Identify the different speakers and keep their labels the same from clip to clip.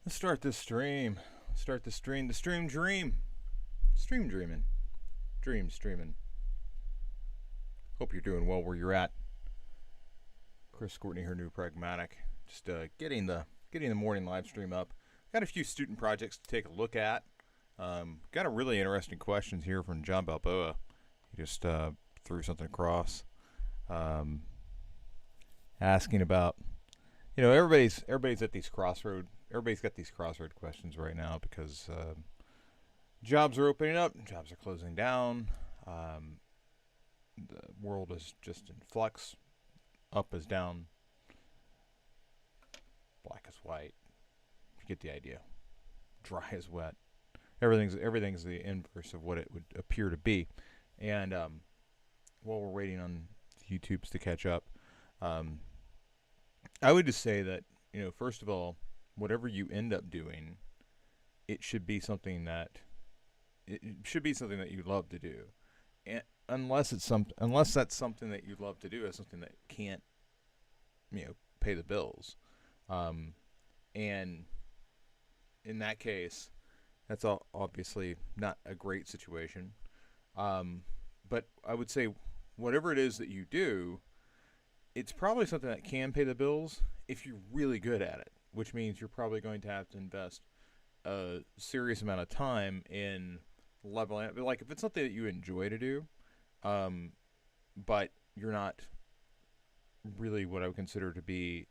Speaker 1: Let's start this stream. Start the stream. The stream dream. Stream dreaming. Dream streaming. Hope you're doing well where you're at. Chris Courtney here, new Pragmatic. Just getting the morning live stream up. Got a few student projects to take a look at. Got a really interesting questions here from John Balboa. He just threw something across, asking about, everybody's at these crossroad. Everybody's got these crossroad questions right now because jobs are opening up, jobs are closing down. The world is just in flux. Up is down, black is white. You get the idea. Dry is wet. Everything's the inverse of what it would appear to be. And while we're waiting on YouTubes to catch up, I would just say that, first of all, whatever you end up doing, it should be something that you love to do. And unless that's something that you love to do, it's something that can't, pay the bills. And in that case, that's obviously not a great situation. But I would say whatever it is that you do, it's probably something that can pay the bills if you're really good at it, which means you're probably going to have to invest a serious amount of time in leveling up. Like if it's something that you enjoy to do, but you're not really what I would consider to be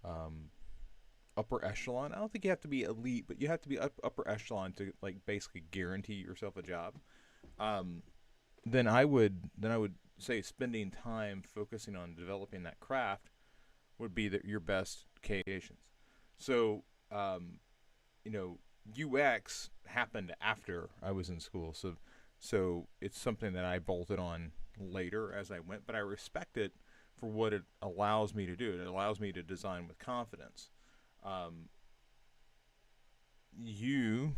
Speaker 1: upper echelon. I don't think you have to be elite, but you have to be upper echelon to basically guarantee yourself a job. Then I would say spending time focusing on developing that craft would be your best occasions. So, UX happened after I was in school, so it's something that I bolted on later as I went, but I respect it for what it allows me to do. It allows me to design with confidence. You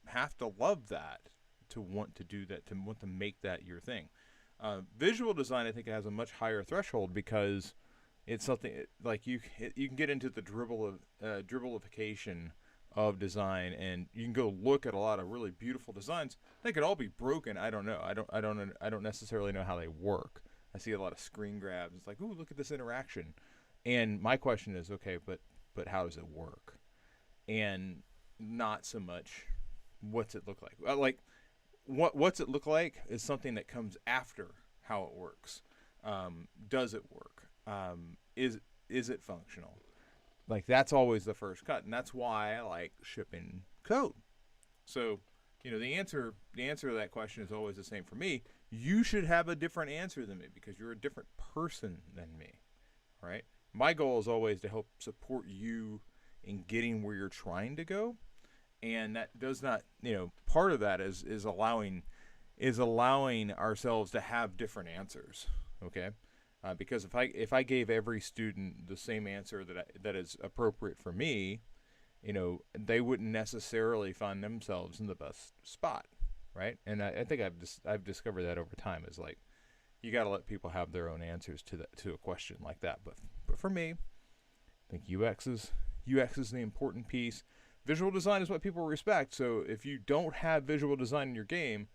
Speaker 1: have to love that to want to do that, to want to make that your thing. Visual design, I think, has a much higher threshold because it's something like you can get into the dribbleification of design, and you can go look at a lot of really beautiful designs. They could all be broken. I don't know. I don't necessarily know how they work. I see a lot of screen grabs. It's like, ooh, look at this interaction. And my question is, okay, but how does it work? And not so much what's it look like. What's it look like is something that comes after how it works. Does it work? Is it functional? Like that's always the first cut, and that's why I like shipping code. So, the answer to that question is always the same for me. You should have a different answer than me because you're a different person than me, right? My goal is always to help support you in getting where you're trying to go, and that does not, part of that is allowing ourselves to have different answers, okay? Because if I gave every student the same answer that is appropriate for me, they wouldn't necessarily find themselves in the best spot, right? And I think I've discovered that over time is like you got to let people have their own answers to a question like that. But for me, I think UX is the important piece. Visual design is what people respect. So if you don't have visual design in your game,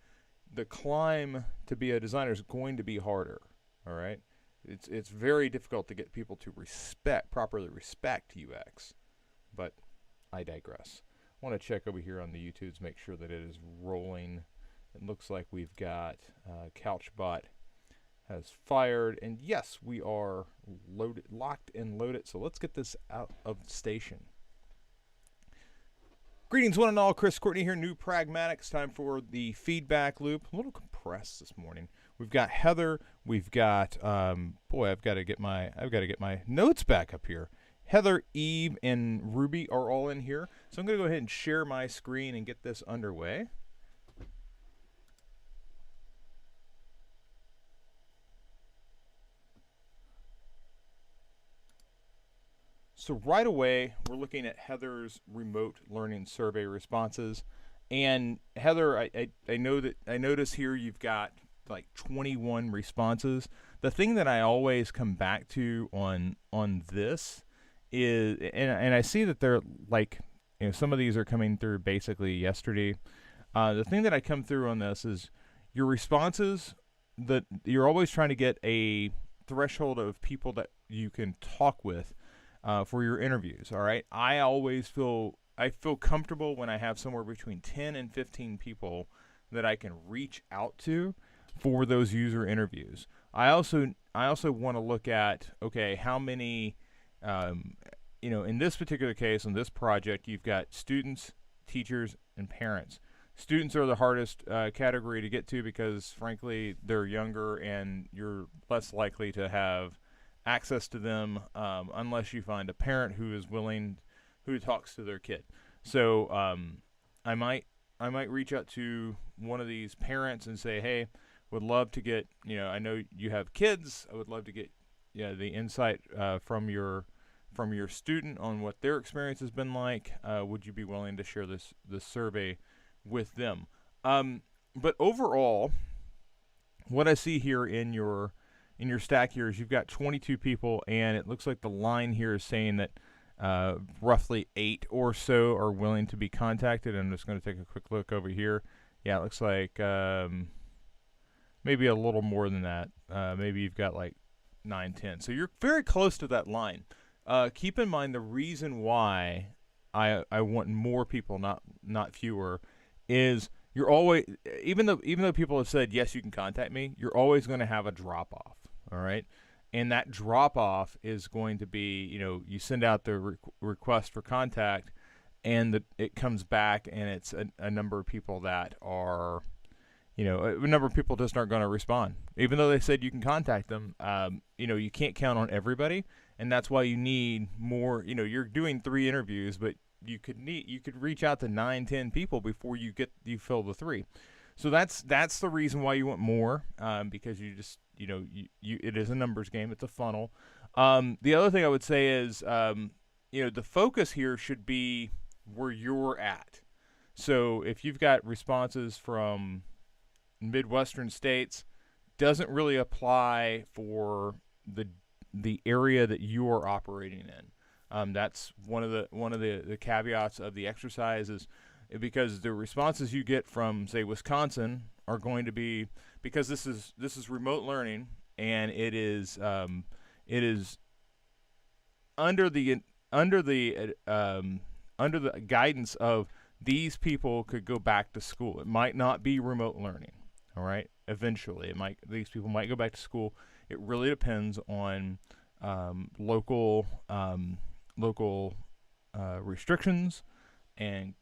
Speaker 1: the climb to be a designer is going to be harder. All right. It's very difficult to get people to properly respect UX, but I digress. I want to check over here on the YouTubes, make sure that it is rolling. It looks like we've got CouchBot has fired, and yes, we are locked and loaded. So let's get this out of the station. Greetings, one and all. Chris Courtney here, new Pragmatic. It's time for the feedback loop. A little compressed this morning. We've got Heather. We've got I've got to get my notes back up here. Heather, Eve, and Ruby are all in here. So I'm going to go ahead and share my screen and get this underway. So right away, we're looking at Heather's remote learning survey responses. And Heather, I notice here you've got like 21 responses. The thing that I always come back to on this is, and I see that they're like some of these are coming through basically yesterday. The thing that I come through on this is your responses, that you're always trying to get a threshold of people that you can talk with for your interviews. All right, I feel comfortable when I have somewhere between 10 and 15 people that I can reach out to for those user interviews. I also want to look at, okay, how many, in this particular case, on this project, you've got students, teachers, and parents. Students are the hardest category to get to because, frankly, they're younger and you're less likely to have access to them unless you find a parent who is willing, who talks to their kid. So I might reach out to one of these parents and say, hey, would love to get, I know you have kids. I would love to get the insight from your student on what their experience has been like. Would you be willing to share this survey with them? But overall, what I see here in your stack here is you've got 22 people, and it looks like the line here is saying that roughly 8 or so are willing to be contacted. I'm just going to take a quick look over here. Yeah, it looks like maybe a little more than that. Maybe you've got like 9, 10. So you're very close to that line. Keep in mind the reason why I want more people, not fewer, is you're always, even though people have said yes, you can contact me, you're always going to have a drop off. All right. And that drop off is going to be, you send out the request for contact, and it comes back, and it's a number of people that are, a number of people just aren't going to respond, even though they said you can contact them. You can't count on everybody, and that's why you need more. You're doing 3 interviews, but you could reach out to 9, 10 people before you fill the 3. So that's the reason why you want more, because you just it is a numbers game. It's a funnel. The other thing I would say is the focus here should be where you're at. So if you've got responses from Midwestern states, doesn't really apply for the area that you are operating in. That's one of the caveats of the exercise, is because the responses you get from, say, Wisconsin are going to be, because this is remote learning, and it is under the guidance of these people could go back to school. It might not be remote learning. All right. Eventually, these people might go back to school. It really depends on local restrictions and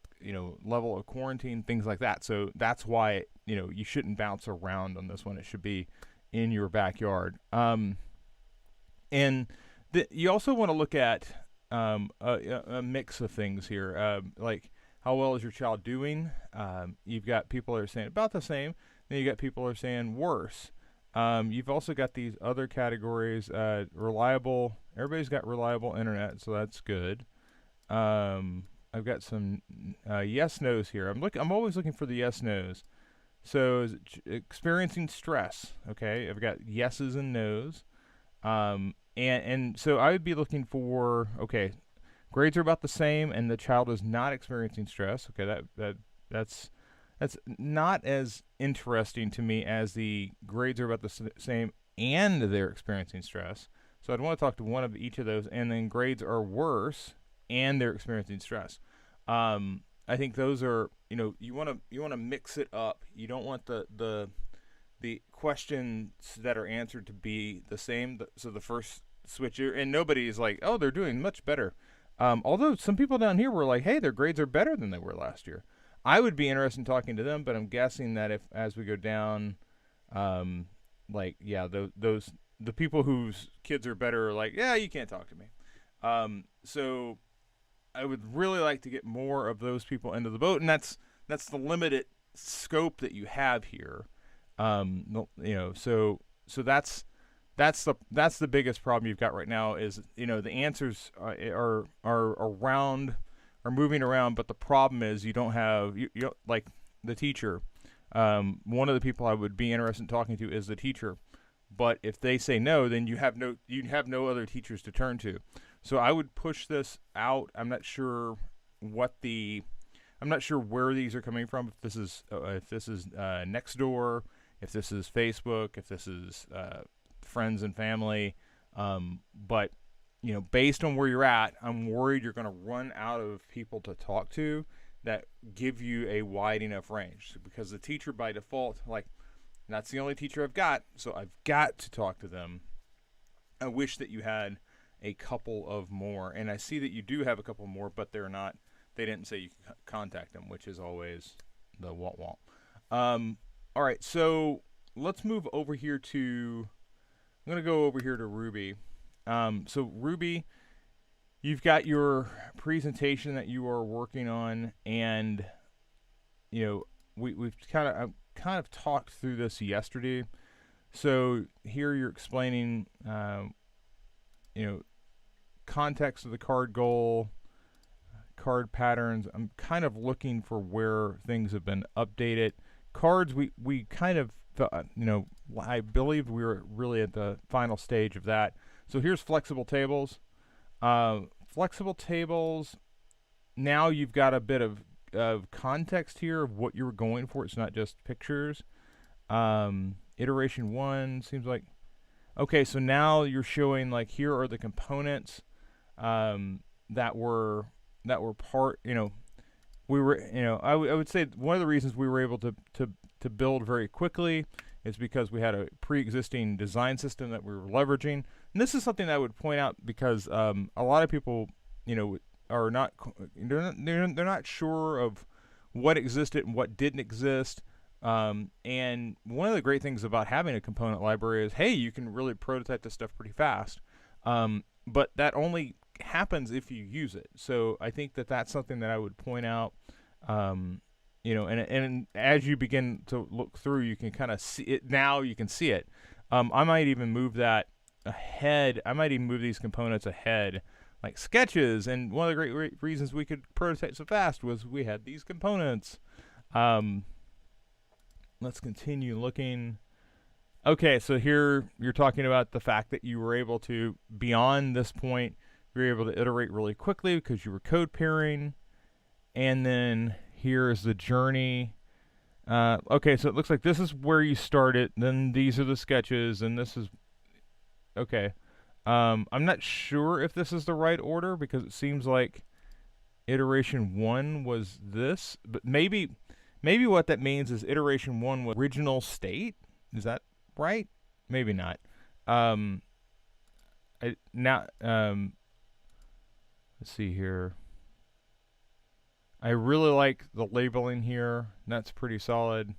Speaker 1: level of quarantine, things like that. So that's why you shouldn't bounce around on this one. It should be in your backyard. And you also want to look at a mix of things here, like how well is your child doing? You've got people that are saying about the same. Then you got people that are saying worse. You've also got these other categories, reliable. Everybody's got reliable internet, so that's good. I've got some yes nos here. I'm always looking for the yes nos. So is it experiencing stress? Okay, I've got yeses and nos. And so I would be looking for, okay, grades are about the same, and the child is not experiencing stress. Okay, that's not as interesting to me as the grades are about the same and they're experiencing stress. So I'd want to talk to one of each of those, and then grades are worse and they're experiencing stress. I think those are, you want to mix it up. You don't want the questions that are answered to be the same. So the first switcher, and nobody is like, oh, they're doing much better. Although some people down here were like, hey, their grades are better than they were last year. I would be interested in talking to them, but I'm guessing that as we go down, the people whose kids are better are like, yeah, you can't talk to me. So I would really like to get more of those people into the boat, and that's the limited scope that you have here. So that's the biggest problem you've got right now is the answers are moving around, but the problem is you don't have you don't, like the teacher. One of the people I would be interested in talking to is the teacher, but if they say no, then you have no other teachers to turn to. So I would push this out. I'm not sure what the I'm not sure where these are coming from. If this is Nextdoor, if this is Facebook, if this is friends and family, but based on where you're at, I'm worried you're going to run out of people to talk to that give you a wide enough range. Because the teacher by default, like, that's the only teacher I've got, so I've got to talk to them. I wish that you had a couple of more, and I see that you do have a couple more, but they didn't say you can contact them, which is always the womp womp. All right, so let's move over here to, I'm going to go over here to Ruby. So Ruby, you've got your presentation that you are working on, and we've kind of talked through this yesterday. So here you're explaining, context of the card goal, card patterns. I'm kind of looking for where things have been updated. Cards, we kind of, I believe we were really at the final stage of that. So here's flexible tables. Flexible tables, now you've got a bit of context here of what you were going for. It's not just pictures. Iteration 1 seems like, okay, so now you're showing, like, here are the components that were part, we were, I would say one of the reasons we were able to build very quickly is because we had a pre-existing design system that we were leveraging. And this is something that I would point out because a lot of people, are not, they're not sure of what existed and what didn't exist. And one of the great things about having a component library is, hey, you can really prototype this stuff pretty fast. But that only happens if you use it. So I think that that's something that I would point out. And as you begin to look through, you can kind of see it. Now you can see it. I might even move that ahead. I might even move these components ahead, like sketches. And one of the great reasons we could prototype so fast was we had these components. Let's continue looking. Okay, so here you're talking about the fact that you were able to, beyond this point, you were able to iterate really quickly because you were code pairing. And then here is the journey. Okay, so it looks like this is where you started. Then these are the sketches, and this is, okay. I'm not sure if this is the right order because it seems like iteration 1 was this, but maybe what that means is iteration 1 was original state. Is that right? Maybe not. Let's see here. I really like the labeling here. That's pretty solid.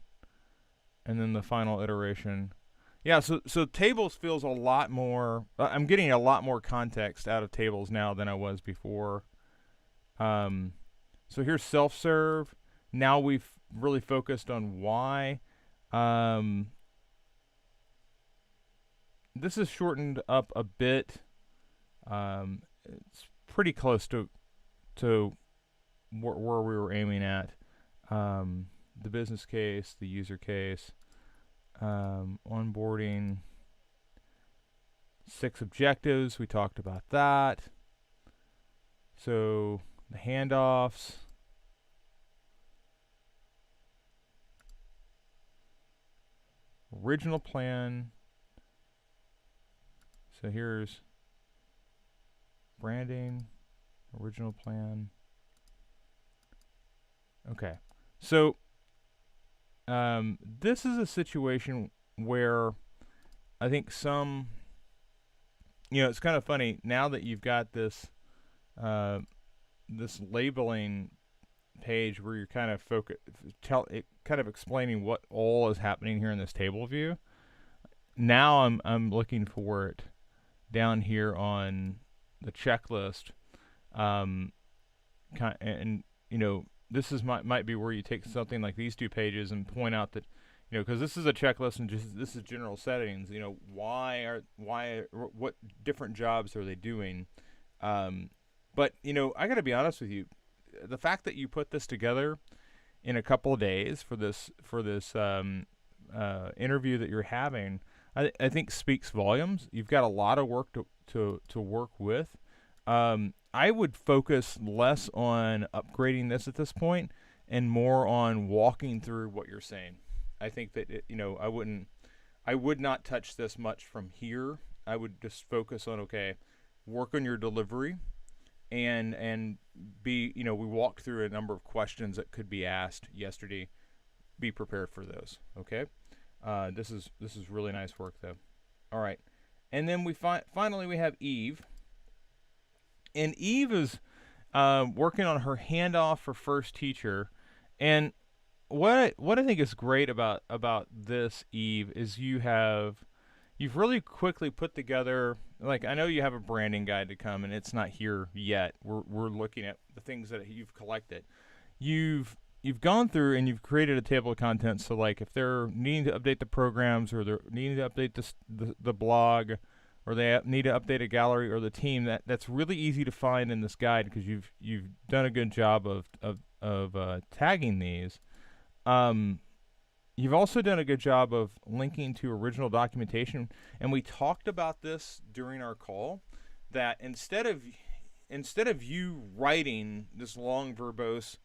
Speaker 1: And then the final iteration. Yeah, so tables feels a lot more, I'm getting a lot more context out of tables now than I was before. So here's self-serve. Now we've really focused on why. This is shortened up a bit. It's pretty close to where we were aiming at. The business case, the user case, onboarding, 6 objectives. We talked about that. So the handoffs. Original plan. So here's branding, original plan. Okay, so this is a situation where I think some, it's kind of funny now that you've got this this labeling page where you're kind of kind of explaining what all is happening here in this table view. Now I'm looking for it down here on the checklist, and this is might be where you take something like these 2 pages and point out that, because this is a checklist and this is general settings. What different jobs are they doing? But I got to be honest with you, the fact that you put this together in a couple of days for this interview that you're having, I think speaks volumes. You've got a lot of work to work with. I would focus less on upgrading this at this point and more on walking through what you're saying. I think that I would not touch this much from here. I would just focus on, okay, work on your delivery, and be, we walked through a number of questions that could be asked yesterday. Be prepared for those. Okay, this is really nice work though. All right, and then finally we have Eve, and Eve is working on her handoff for first teacher, and what I think is great about this, Eve, is you've really quickly put together, like, I know you have a branding guide to come and it's not here yet. We're looking at the things that you've collected. You've gone through and you've created a table of contents. So like if they're needing to update the programs, or they're needing to update the blog, or they need to update a gallery or the team, that's really easy to find in this guide because you've done a good job of tagging these. You've also done a good job of linking to original documentation, and we talked about this during our call, that instead of you writing this long, verbose,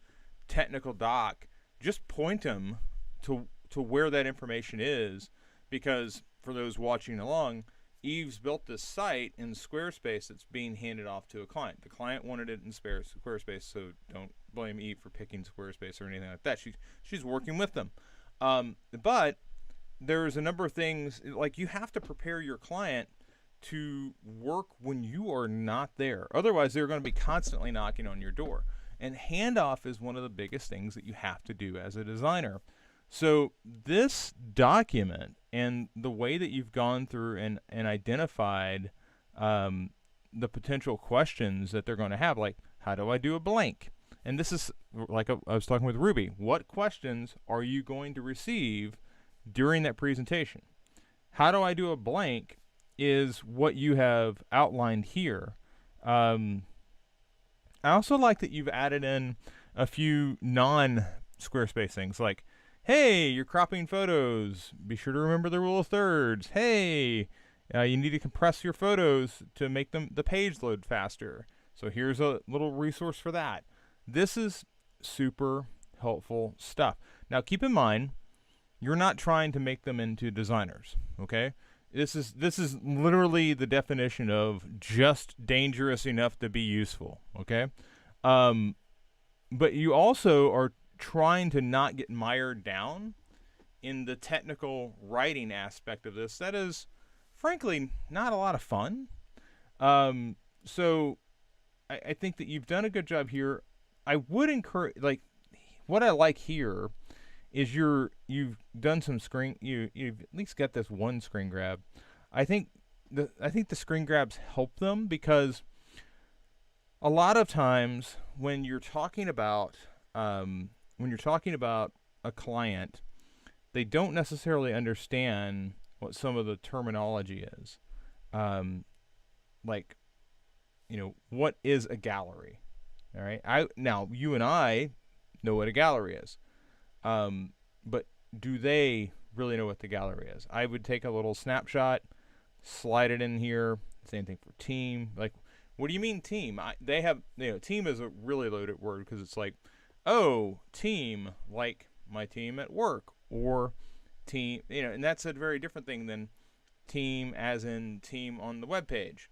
Speaker 1: technical doc, just point them to where that information is, because for those watching along, Eve's built this site in Squarespace that's being handed off to a client. The client wanted it in Squarespace, so don't blame Eve for picking Squarespace or anything like that. She's working with them. But there's a number of things, like you have to prepare your client to work when you are not there. Otherwise, they're going to be constantly knocking on your door. And handoff is one of the biggest things that you have to do as a designer. So this document and the way that you've gone through and identified the potential questions that they're going to have, like, how do I do a blank? And this is, like I was talking with Ruby, what questions are you going to receive during that presentation? How do I do a blank is what you have outlined here. I also like that you've added in a few non-Squarespace things, like, hey, you're cropping photos. Be sure to remember the rule of thirds. Hey, you need to compress your photos to make the page load faster. So here's a little resource for that. This is super helpful stuff. Now, keep in mind, you're not trying to make them into designers, okay? This is literally the definition of just dangerous enough to be useful, okay? But you also are trying to not get mired down in the technical writing aspect of this. That is, frankly, not a lot of fun. So I think that you've done a good job here. I would encourage, like, what I like here is you've done some you've at least got this one screen grab. I think the screen grabs help them, because a lot of times when you're talking about a client, they don't necessarily understand what some of the terminology is. Like, what is a gallery? All right. Now you and I know what a gallery is, but do they really know what the gallery is? I would take a little snapshot, slide it in here. Same thing for team. Like, what do you mean team? They have, team is a really loaded word, because it's like, oh, team, like my team at work, or team, and that's a very different thing than team as in team on the web page.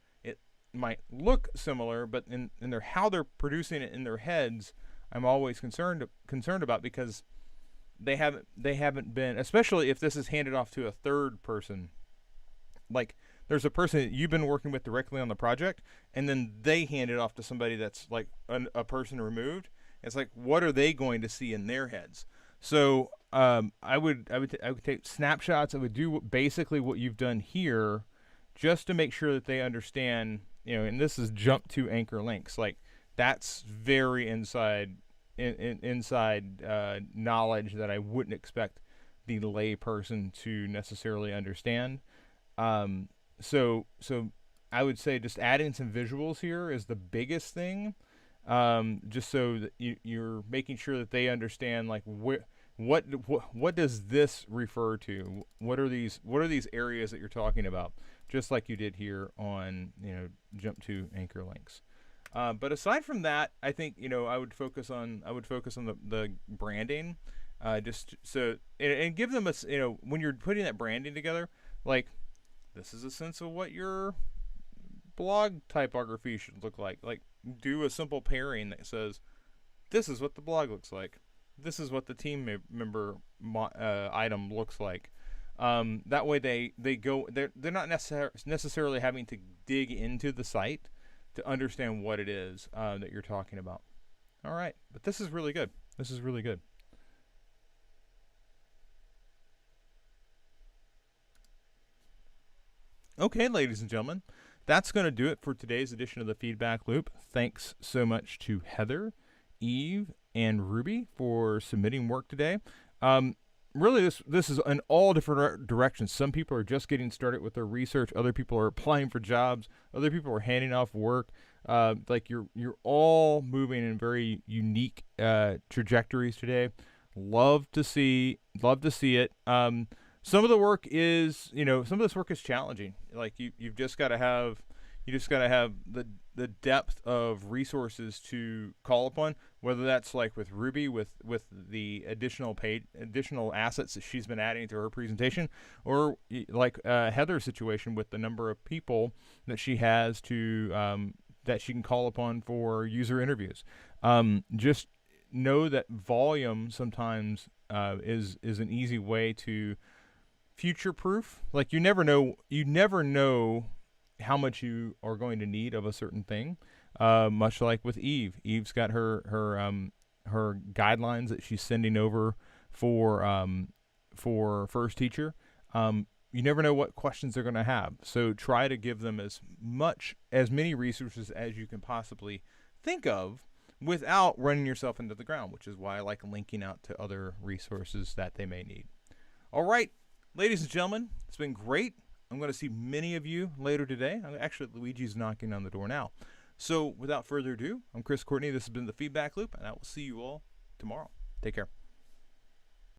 Speaker 1: Might look similar, but in how they're producing it in their heads, I'm always concerned about, because they haven't been, especially if this is handed off to a third person. Like, there's a person that you've been working with directly on the project, and then they hand it off to somebody that's like a person removed. It's like, what are they going to see in their heads? So I would take snapshots. I would do basically what you've done here, just to make sure that they understand. And this is jump to anchor links. Like, that's very inside knowledge that I wouldn't expect the lay person to necessarily understand. So I would say just adding some visuals here is the biggest thing. Just so that you're making sure that they understand, like, what does this refer to? What are these areas that you're talking about? Just like you did here on, jump to anchor links. But aside from that, I think I would focus on the branding, just so and give them when you're putting that branding together, like this is a sense of what your blog typography should look like. Like do a simple pairing that says this is what the blog looks like, this is what the team member item looks like. That way they're not necessarily having to dig into the site to understand what it is that you're talking about. All right, but this is really good. This is really good. Okay, ladies and gentlemen, that's going to do it for today's edition of the Feedback Loop. Thanks so much to Heather, Eve, and Ruby for submitting work today. Really, this is in all different directions. Some people are just getting started with their research. Other people are applying for jobs. Other people are handing off work. Like you're all moving in very unique trajectories today. Love to see it. Some of the work is some of this work is challenging. Like you've just got to have the depth of resources to call upon, whether that's like with Ruby with the additional assets that she's been adding to her presentation, or like Heather's situation with the number of people that she has to that she can call upon for user interviews. Just know that volume sometimes is an easy way to future proof. Like you never know how much you are going to need of a certain thing. Much like with Eve. Eve's got her guidelines that she's sending over for First Teacher. You never know what questions they're going to have, so try to give them as many resources as you can possibly think of without running yourself into the ground, which is why I like linking out to other resources that they may need. All right, ladies and gentlemen, it's been great. I'm going to see many of you later today. Actually, Luigi's knocking on the door now. So without further ado, I'm Chris Courtney. This has been the Feedback Loop, and I will see you all tomorrow. Take care.